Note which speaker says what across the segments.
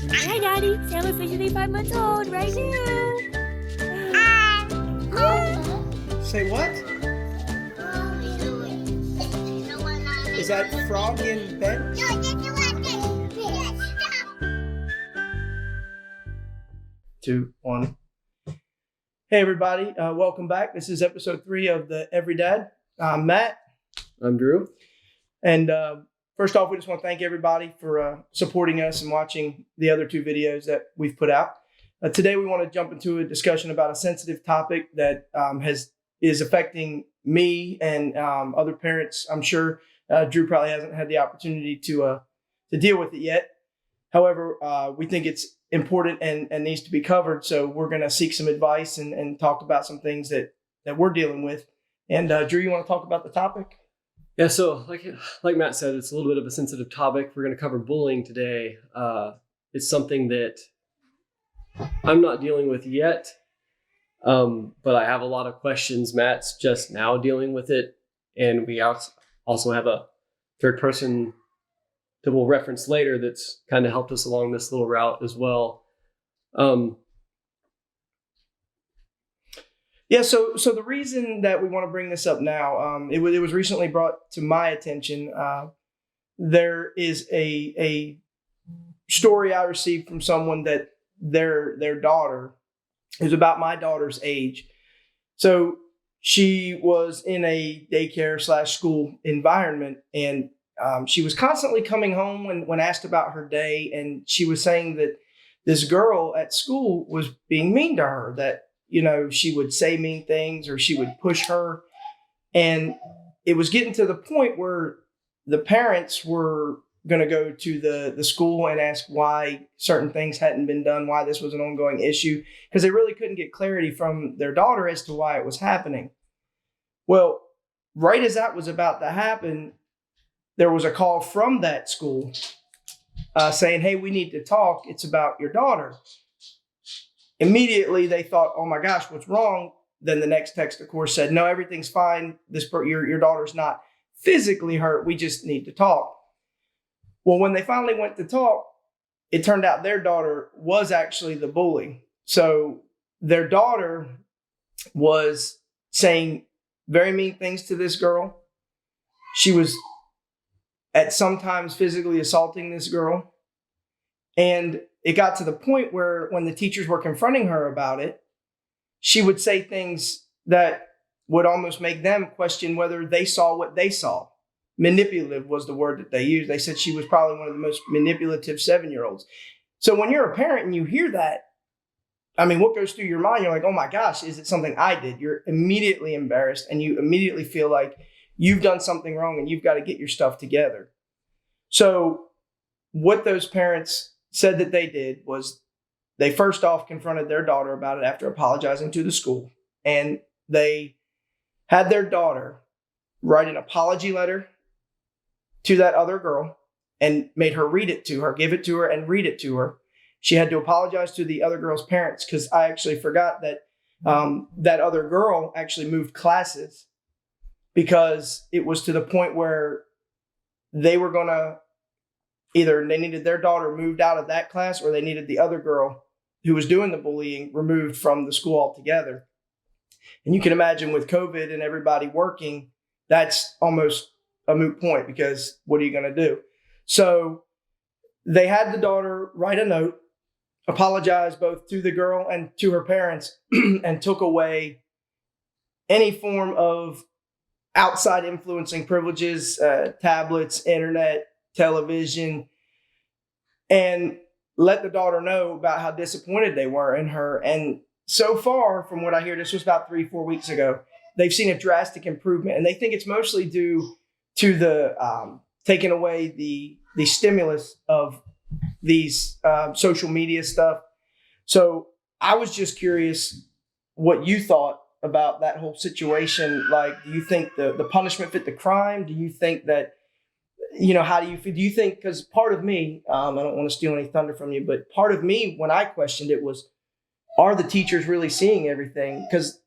Speaker 1: Hi, Daddy. Sam officially 5 months old right now.
Speaker 2: Say what? Is that frog in bed? Two, one. Hey, everybody. Welcome back. This is episode 3 of the Every Dad. I'm Matt.
Speaker 3: I'm Drew.
Speaker 2: And first off, we just want to thank everybody for supporting us and watching the other 2 videos that we've put out. Today, we want to jump into a discussion about a sensitive topic that is affecting me and other parents. I'm sure Drew probably hasn't had the opportunity to deal with it yet. However, we think it's important and needs to be covered. So we're going to seek some advice and talk about some things that we're dealing with. And Drew, you want to talk about the topic?
Speaker 3: Yeah, so like Matt said, it's a little bit of a sensitive topic. We're going to cover bullying today. It's something that I'm not dealing with yet, but I have a lot of questions. Matt's just now dealing with it, and we also have a third person that we'll reference later that's kind of helped us along this little route as well.
Speaker 2: Yeah, so the reason that we want to bring this up now, it was recently brought to my attention. There is a story I received from someone that their daughter is about my daughter's age. So she was in a daycare / school environment, and she was constantly coming home when asked about her day, and she was saying that this girl at school was being mean to her, that she would say mean things or she would push her. And it was getting to the point where the parents were going to go to the school and ask why certain things hadn't been done, why this was an ongoing issue, because they really couldn't get clarity from their daughter as to why it was happening. Well, right as that was about to happen, there was a call from that school saying, hey, we need to talk. It's about your daughter. Immediately, they thought, oh, my gosh, what's wrong? Then the next text, of course, said, no, everything's fine. Your daughter's not physically hurt. We just need to talk. Well, when they finally went to talk, it turned out their daughter was actually the bully. So their daughter was saying very mean things to this girl. She was at sometimes physically assaulting this girl. And it got to the point where when the teachers were confronting her about it, she would say things that would almost make them question whether they saw what they saw. Manipulative was the word that they used. They said she was probably one of the most manipulative 7-year-olds. So when you're a parent and you hear that, I mean, what goes through your mind? You're like, oh my gosh, is it something I did? You're immediately embarrassed and you immediately feel like you've done something wrong and you've got to get your stuff together. So what those parents said that they did was they first off confronted their daughter about it after apologizing to the school. And they had their daughter write an apology letter to that other girl and made her read it to her, give it to her and read it to her. She had to apologize to the other girl's parents, because I actually forgot that that other girl actually moved classes, because it was to the point where they were going to either they needed their daughter moved out of that class or they needed the other girl who was doing the bullying removed from the school altogether. And you can imagine with COVID and everybody working, that's almost a moot point, because what are you going to do? So they had the daughter write a note, apologize both to the girl and to her parents, and took away any form of outside influencing privileges, tablets, internet, television, and let the daughter know about how disappointed they were in her. And so far, from what I hear, this was about 3-4 weeks ago, they've seen a drastic improvement, and they think it's mostly due to the taking away the stimulus of these social media stuff. So I was just curious what you thought about that whole situation. Like, do you think the punishment fit the crime? Do you think that, how do you feel? Do you think, because part of me, I don't want to steal any thunder from you, but part of me, when I questioned it, was, are the teachers really seeing everything? Because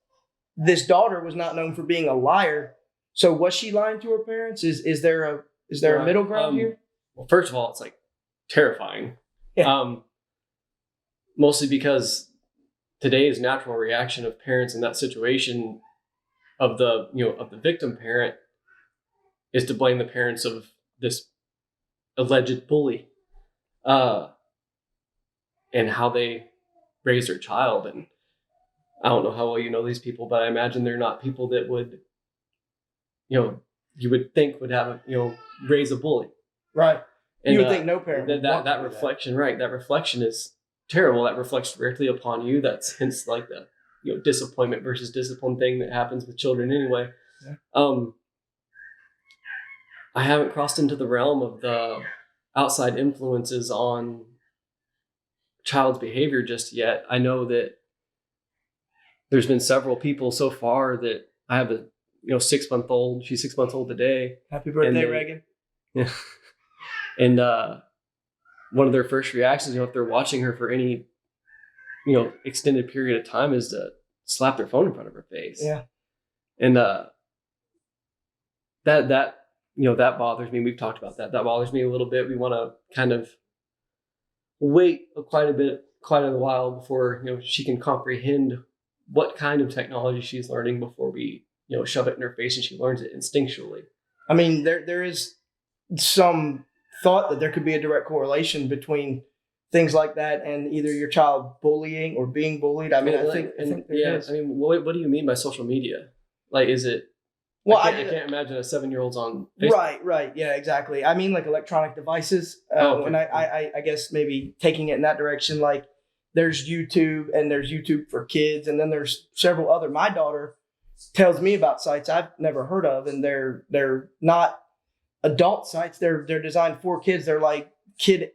Speaker 2: this daughter was not known for being a liar. So was she lying to her parents? Is there a middle ground here?
Speaker 3: Well, first of all, it's like terrifying.
Speaker 2: Yeah.
Speaker 3: mostly because today's natural reaction of parents in that situation of the victim parent is to blame the parents of this alleged bully, and how they raise their child. And I don't know how well you know these people, but I imagine they're not people that would, you would think would have raise a bully.
Speaker 2: Right.
Speaker 3: And
Speaker 2: you would think no parent would want
Speaker 3: that
Speaker 2: to do
Speaker 3: reflection, right? That reflection is terrible. That reflects directly upon you. That's hence like the disappointment versus discipline thing that happens with children anyway.
Speaker 2: Yeah.
Speaker 3: I haven't crossed into the realm of the outside influences on child's behavior just yet. I know that there's been several people so far that I have a 6-month-old. She's 6 months old today.
Speaker 2: Happy birthday, Reagan.
Speaker 3: Yeah. And one of their first reactions, if they're watching her for any extended period of time, is to slap their phone in front of her face.
Speaker 2: Yeah.
Speaker 3: And that bothers me. We've talked about that. That bothers me a little bit. We want to kind of wait quite a while before she can comprehend what kind of technology she's learning before we shove it in her face and she learns it instinctually.
Speaker 2: I mean, there is some thought that there could be a direct correlation between things like that and either your child bullying or being bullied. I mean, I think there is.
Speaker 3: I mean, what do you mean by social media? Like, is it?
Speaker 2: Well,
Speaker 3: I can't imagine a 7-year-old's on Facebook.
Speaker 2: Right. Yeah, exactly. I mean, like electronic devices.
Speaker 3: Okay.
Speaker 2: And I guess maybe taking it in that direction, like there's YouTube and there's YouTube for kids. And then there's several other, my daughter tells me about sites I've never heard of. And they're not adult sites. They're designed for kids. They're like kid,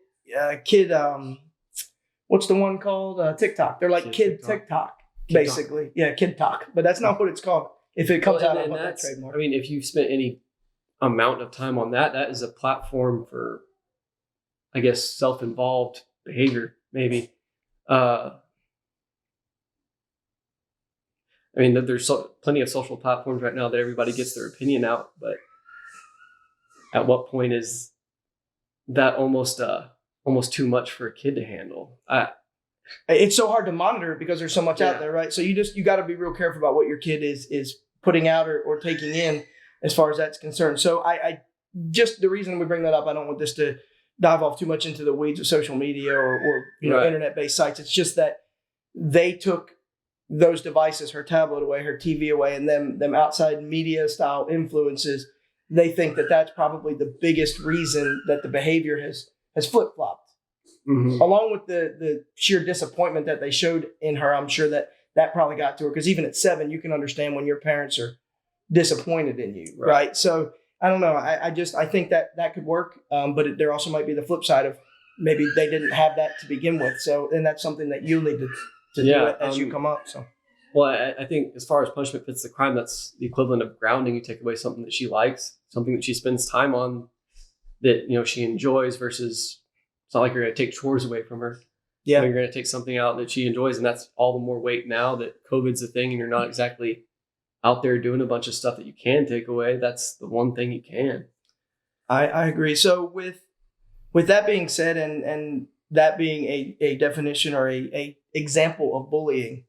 Speaker 2: what's the one called? TikTok. They're like kid TikTok, basically. Yeah, Kid Talk. But that's not what it's called. If it comes out, I want that trademark.
Speaker 3: I mean, if you've spent any amount of time on that, that is a platform for, I guess, self-involved behavior, maybe. I mean, there's plenty of social platforms right now that everybody gets their opinion out, but at what point is that almost too much for a kid to handle?
Speaker 2: It's so hard to monitor because there's so much out there, right? So you got to be real careful about what your kid is putting out or taking in as far as that's concerned. So I just, the reason we bring that up, I don't want this to dive off too much into the weeds of social media or internet-based sites. It's just that they took those devices, her tablet away, her TV away, and them outside media style influences. They think that that's probably the biggest reason that the behavior has flip-flopped. Mm-hmm. Along with the sheer disappointment that they showed in her, I'm sure that probably got to her, because even at 7, you can understand when your parents are disappointed in you, right? So I don't know. I think that could work, but there also might be the flip side of maybe they didn't have that to begin with. So then that's something that you need to do it as you come up. So.
Speaker 3: Well, I think as far as punishment fits the crime, that's the equivalent of grounding. You take away something that she likes, something that she spends time on, that she enjoys, versus it's not like you're going to take chores away from her. Yeah, you're going to take something out that she enjoys, and that's all the more weight now that COVID's a thing, and you're not exactly out there doing a bunch of stuff that you can take away. That's the one thing you can.
Speaker 2: I agree. So with that being said, and that being a definition or a example of bullying,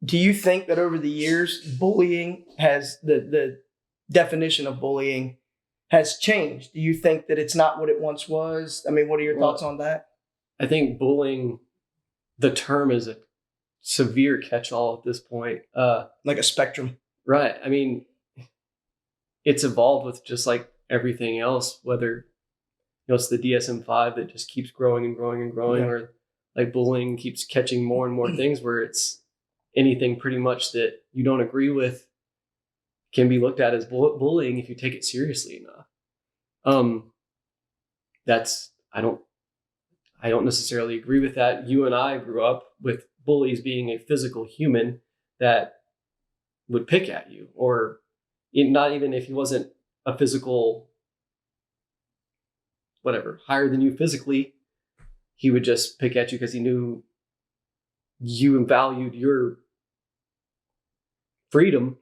Speaker 2: do you think that over the years, bullying has the definition of bullying has changed? Do you think that it's not what it once was? I mean, what are your thoughts on that?
Speaker 3: I think bullying, the term, is a severe catch-all at this point.
Speaker 2: Like a spectrum.
Speaker 3: Right. I mean, it's evolved with just like everything else, whether it's the DSM-5 that just keeps growing and growing and growing, or like bullying keeps catching more and more things where it's anything pretty much that you don't agree with can be looked at as bullying if you take it seriously enough. I don't necessarily agree with that. You and I grew up with bullies being a physical human that would pick at you, or not even if he wasn't a physical, whatever, higher than you physically, he would just pick at you because he knew you valued your freedom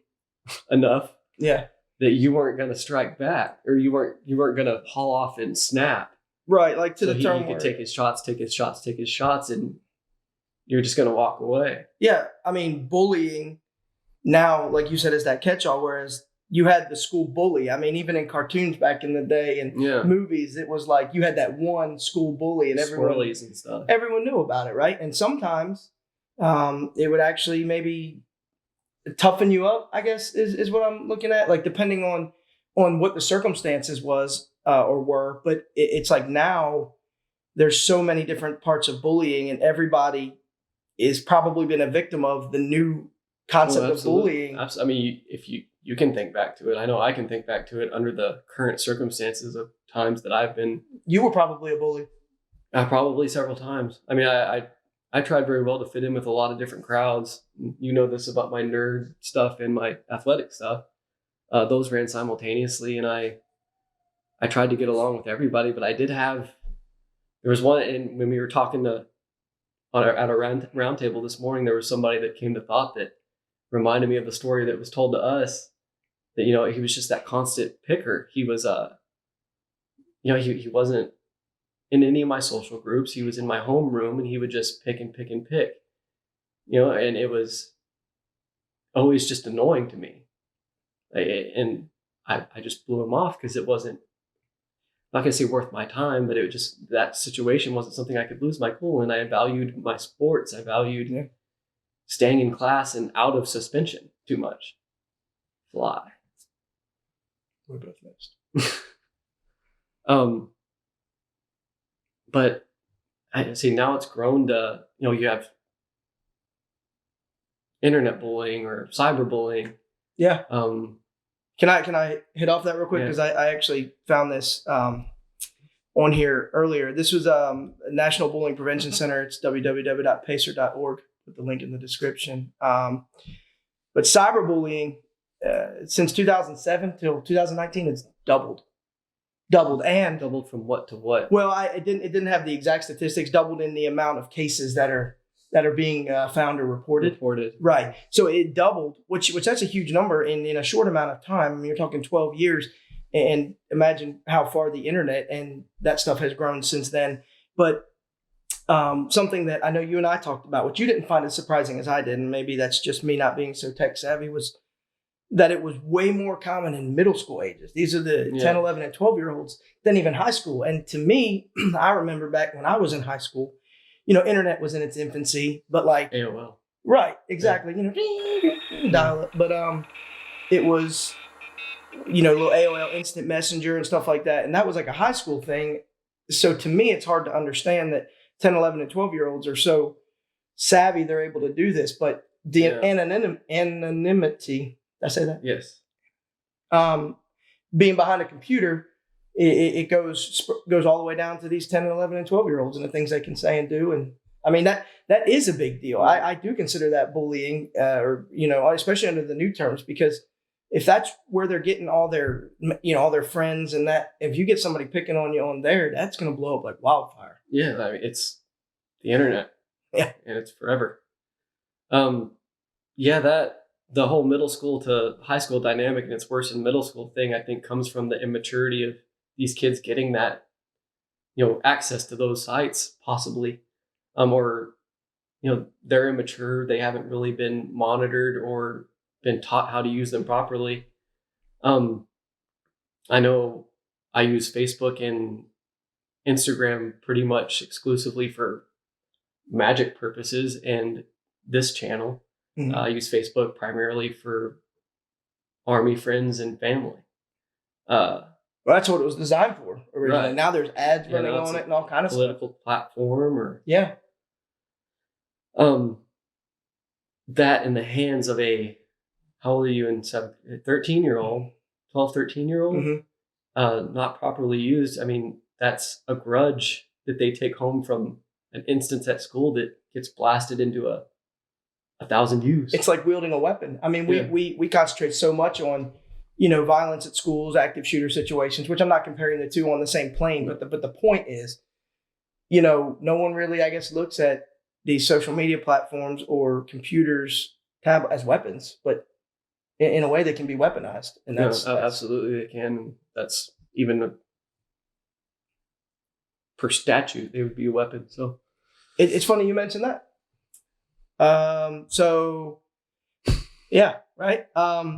Speaker 3: enough that you weren't going to strike back, or you weren't going to haul off and snap.
Speaker 2: Right, like to
Speaker 3: so
Speaker 2: the term
Speaker 3: he could take his shots, and you're just going to walk away.
Speaker 2: Yeah. I mean, bullying now, like you said, is that catch-all, whereas you had the school bully. I mean, even in cartoons back in the day and movies, it was like you had that one school bully and
Speaker 3: Swirlies and stuff.
Speaker 2: Everyone knew about it, right? And sometimes it would actually maybe toughen you up, I guess, is what I'm looking at. Like, depending on what the circumstances was or were. But it's like now there's so many different parts of bullying, and everybody is probably been a victim of the new concept of bullying.
Speaker 3: I mean, if you can think back to it. I know I can think back to it under the current circumstances of times that I've been.
Speaker 2: You were probably a bully.
Speaker 3: Probably several times. I mean, I tried very well to fit in with a lot of different crowds. You know this about my nerd stuff and my athletic stuff. Those ran simultaneously, and I tried to get along with everybody. But I did have. There was one, and when we were talking at a round table this morning, there was somebody that came to thought that reminded me of the story that was told to us. That he was just that constant picker. He was he wasn't in any of my social groups. He was in my homeroom, and he would just pick and pick and pick. And it was always just annoying to me. And I just blew him off because it wasn't, not gonna say worth my time, but it was just, that situation wasn't something I could lose my cool in. I valued my sports. I valued staying in class and out of suspension too much. Fly.
Speaker 2: We're both missed.
Speaker 3: But I see now it's grown to, you have internet bullying or cyberbullying.
Speaker 2: Yeah. Can I hit off that real quick? Because I actually found this on here earlier. This was National Bullying Prevention Center. It's www.pacer.org. Put the link in the description. But cyberbullying, since 2007 till 2019, it's doubled. And
Speaker 3: doubled from what to what?
Speaker 2: Well, it didn't have the exact statistics. Doubled in the amount of cases that are being found or reported. Right. So it doubled, which that's a huge number in a short amount of time. I mean, you're talking 12 years, and imagine how far the internet and that stuff has grown since then. But something that I know you and I talked about, which you didn't find as surprising as I did, and maybe that's just me not being so tech savvy, was that it was way more common in middle school ages. These are the 10, 11, and 12-year-olds than even high school. And to me, I remember back when I was in high school, internet was in its infancy, but like
Speaker 3: AOL.
Speaker 2: Right, exactly. Dial up. But it was, little AOL instant messenger and stuff like that. And that was like a high school thing. So to me, it's hard to understand that 10, 11, and 12-year-olds are so savvy they're able to do this. But the anonymity, did I say that?
Speaker 3: Yes.
Speaker 2: Being behind a computer, it goes all the way down to these 10 and 11 and 12-year-olds and the things they can say and do. And I mean, that is a big deal. I do consider that bullying, especially under the new terms, because if that's where they're getting all their friends, and that if you get somebody picking on you on there, that's going to blow up like wildfire.
Speaker 3: Yeah. I mean, it's the internet.
Speaker 2: Yeah.
Speaker 3: And it's forever. The whole middle school to high school dynamic, and it's worse in middle school thing, I think comes from the immaturity of these kids getting that, access to those sites possibly, or, they're immature. They haven't really been monitored or been taught how to use them properly. I know I use Facebook and Instagram pretty much exclusively for magic purposes, and this channel. Mm-hmm. I use Facebook primarily for Army friends and family.
Speaker 2: Well, that's what it was designed for originally.
Speaker 3: Right.
Speaker 2: Now there's ads running on it and all kind of
Speaker 3: political
Speaker 2: stuff.
Speaker 3: Platform or
Speaker 2: that
Speaker 3: in the hands of how old are you in 13-year-old, 12, 13-year-old, mm-hmm. Not properly used. I mean, that's a grudge that they take home from an instance at school that gets blasted into 1,000 views.
Speaker 2: It's like wielding a weapon. I mean, we concentrate so much on, violence at schools, active shooter situations, which I'm not comparing the two on the same plane. But the point is, no one really, I guess, looks at these social media platforms or computers as weapons, but in a way they can be weaponized. And that's
Speaker 3: absolutely they can. That's even per statute, they would be a weapon. So
Speaker 2: it's funny you mentioned that. So yeah, right.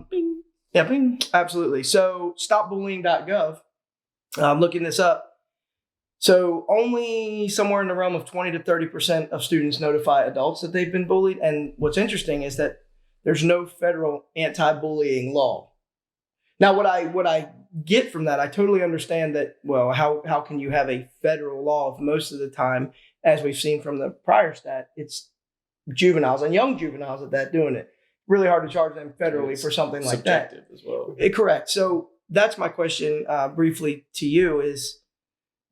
Speaker 3: Bing.
Speaker 2: Yeah, bing. Absolutely. So Stopbullying.gov. I'm looking this up. So only somewhere in the realm of 20 to 30% of students notify adults that they've been bullied. And what's interesting is that there's no federal anti-bullying law. Now, what I get from that, I totally understand that. Well, how can you have a federal law if most of the time, as we've seen from the prior stat, it's juveniles and young juveniles at that doing it. Really hard to charge them federally for something like that.
Speaker 3: Subjective as well.
Speaker 2: Correct. So that's my question briefly to you is,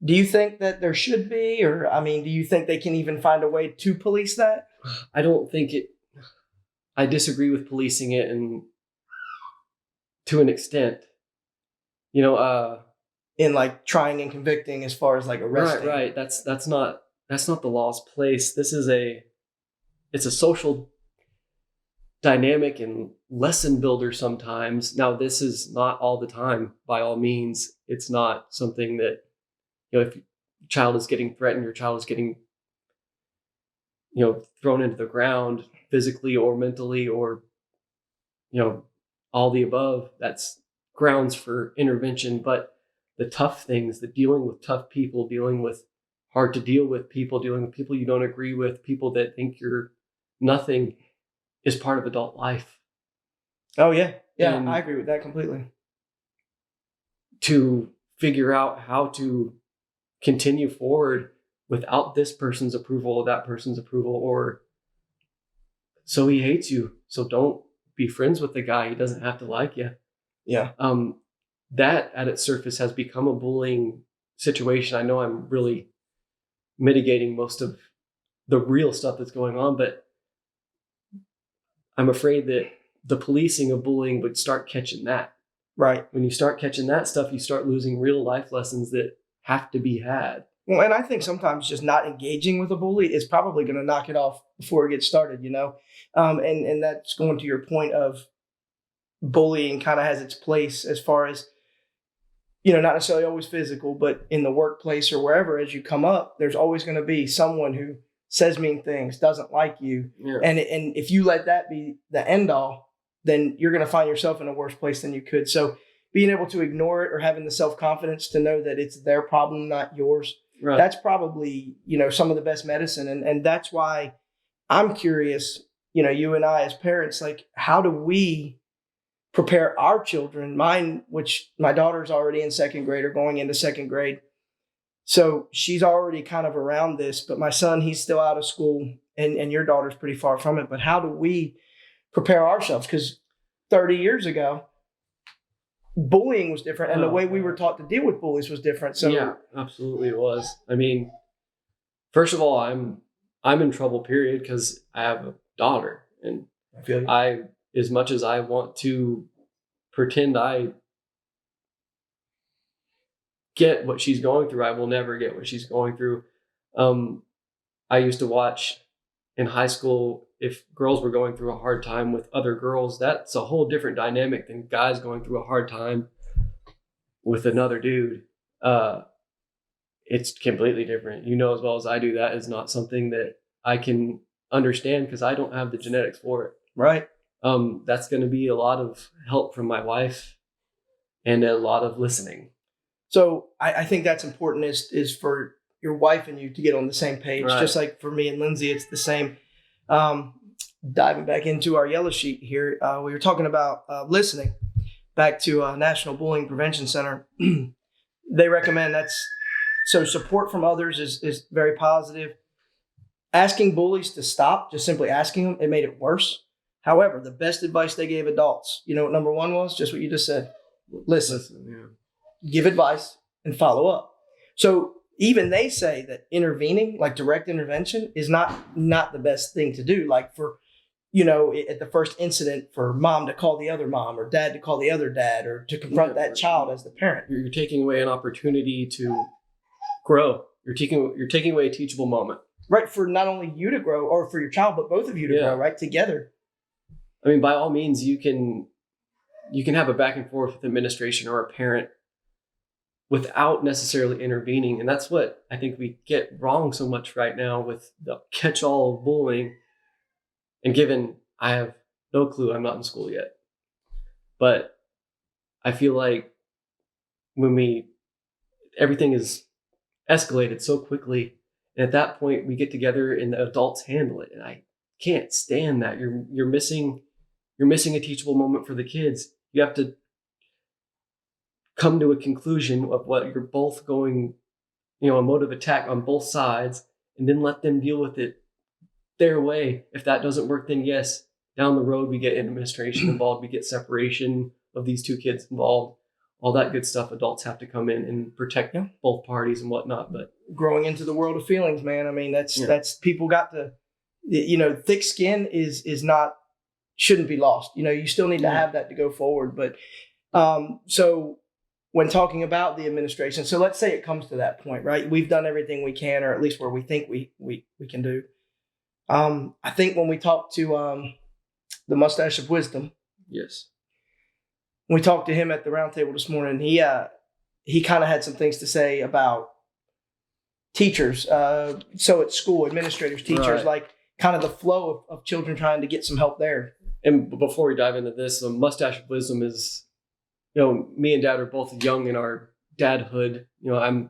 Speaker 2: do you think that there should be, or I mean, do you think they can even find a way to police that?
Speaker 3: I don't think it. I disagree with policing it, and to an extent,
Speaker 2: In like trying and convicting as far as like arresting?
Speaker 3: right. That's not the law's place. It's a social dynamic and lesson builder sometimes. Now, this is not all the time. By all means, it's not something that, if your child is getting threatened, your child is getting, thrown into the ground physically or mentally, or, all the above, that's grounds for intervention. But the tough things, the dealing with tough people, dealing with hard to deal with people, dealing with people you don't agree with, people that think you're nothing, is part of adult life.
Speaker 2: Oh yeah. Yeah,
Speaker 3: And
Speaker 2: I agree with that completely.
Speaker 3: to figure out how to continue forward without this person's approval or that person's approval, or so he hates you, so don't be friends with the guy. He doesn't have to like you.
Speaker 2: Yeah.
Speaker 3: That at its surface has become a bullying situation. I know I'm really mitigating most of the real stuff that's going on, but I'm afraid that the policing of bullying would start catching that.
Speaker 2: Right.
Speaker 3: When you start catching that stuff, you start losing real life lessons that have to be had.
Speaker 2: Well, and I think sometimes just not engaging with a bully is probably going to knock it off before it gets started, and that's going to your point of bullying kind of has its place as far as, not necessarily always physical, but in the workplace or wherever, as you come up, there's always going to be someone who says mean things, doesn't like you.
Speaker 3: Yeah.
Speaker 2: And if you let that be the end all, then you're going to find yourself in a worse place than you could. So being able to ignore it or having the self-confidence to know that it's their problem, not yours,
Speaker 3: Right.
Speaker 2: that's probably, some of the best medicine. And that's why I'm curious, you and I as parents, like, how do we prepare our children, mine, which my daughter's already in second grade or going into second grade. So she's already kind of around this, but my son, he's still out of school and your daughter's pretty far from it. But how do we prepare ourselves? Because 30 years ago, bullying was different and the way we were taught to deal with bullies was different. So
Speaker 3: yeah, absolutely it was. I mean, first of all, I'm in trouble, period, because I have a daughter, and
Speaker 2: I feel you.
Speaker 3: As much as I want to pretend I get what she's going through, I will never get what she's going through. I used to watch in high school, if girls were going through a hard time with other girls, that's a whole different dynamic than guys going through a hard time with another dude. It's completely different. You know as well as I do, that is not something that I can understand because I don't have the genetics for it.
Speaker 2: Right.
Speaker 3: That's going to be a lot of help from my wife and a lot of listening.
Speaker 2: So I think that's important is for your wife and you to get on the same page.
Speaker 3: Right.
Speaker 2: Just like for me and Lindsay, it's the same. Diving back into our yellow sheet here, we were talking about listening. Back to National Bullying Prevention Center. They recommend so support from others is very positive. Asking bullies to stop, just simply asking them, it made it worse. However, the best advice they gave adults, you know what number one was? Just what you just said. Listen,
Speaker 3: Yeah.
Speaker 2: give advice, and follow up. So even they say that intervening, like direct intervention, is not the best thing to do. Like for, at the first incident, for mom to call the other mom or dad to call the other dad or to confront that child as the parent.
Speaker 3: You're taking away an opportunity to grow. You're taking away a teachable moment.
Speaker 2: Right, for not only you to grow or for your child, but both of you to grow, right, together.
Speaker 3: I mean, by all means, you can have a back and forth with administration or a parent without necessarily intervening. And that's what I think we get wrong so much right now with the catch-all of bullying. And given I have no clue, I'm not in school yet, but I feel like when everything is escalated so quickly, and at that point we get together and the adults handle it, and I can't stand that. You're missing a teachable moment for the kids. You have to come to a conclusion of what you're both going, a mode of attack on both sides, and then let them deal with it their way. If that doesn't work, then yes, down the road we get administration involved, we get separation of these two kids involved, all that good stuff. Adults have to come in and protect both parties and whatnot. But
Speaker 2: growing into the world of feelings, man. I mean, that's people got to, thick skin is not, shouldn't be lost. You still need to have that to go forward. But so when talking about the administration, so let's say it comes to that point, right? We've done everything we can, or at least where we think we can do. I think when we talked to the Mustache of Wisdom,
Speaker 3: yes,
Speaker 2: when we talked to him at the round table this morning, he kind of had some things to say about teachers. So at school, administrators, teachers,
Speaker 3: right.
Speaker 2: like kind of the flow of children trying to get some help there.
Speaker 3: And before we dive into this, the Mustache of Wisdom is, me and Dad are both young in our dadhood.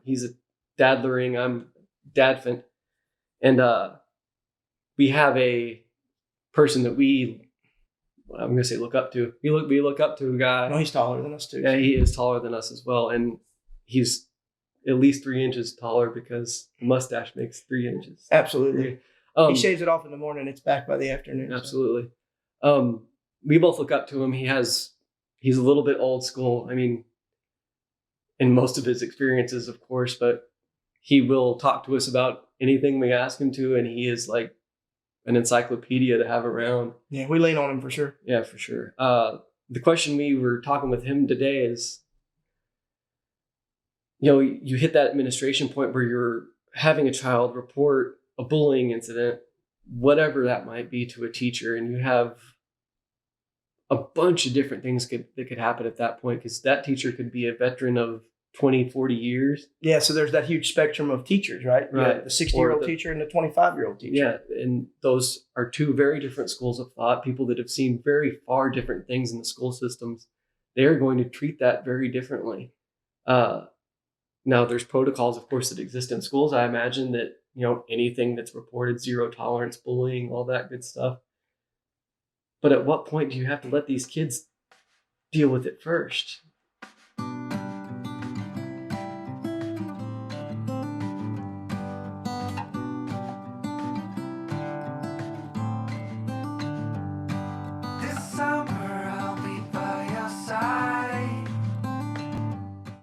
Speaker 3: He's a dadlering, I'm dadfant. And we have a person that I'm going to say look up to. We look up to a guy.
Speaker 2: No, he's taller than us too.
Speaker 3: Yeah, he is taller than us as well. And he's at least 3 inches taller because the mustache makes 3 inches.
Speaker 2: Absolutely. He shaves it off in the morning. It's back by the afternoon.
Speaker 3: Absolutely. We both look up to him. He's a little bit old school. I mean, in most of his experiences, of course, but he will talk to us about anything we ask him to. And he is like an encyclopedia to have around.
Speaker 2: Yeah, we lean on him for sure.
Speaker 3: Yeah, for sure. The question we were talking with him today is, you hit that administration point where you're having a child report a bullying incident, whatever that might be, to a teacher, and you have a bunch of different things that could happen at that point, because that teacher could be a veteran of 20, 40 years.
Speaker 2: Yeah, so there's that huge spectrum of teachers, right?
Speaker 3: Right.
Speaker 2: The 60-year-old teacher and the 25-year-old teacher.
Speaker 3: Yeah, and those are two very different schools of thought, people that have seen very far different things in the school systems. They're going to treat that very differently. Now, there's protocols, of course, that exist in schools. I imagine that, anything that's reported, zero tolerance, bullying, all that good stuff. But at what point do you have to let these kids deal with it first?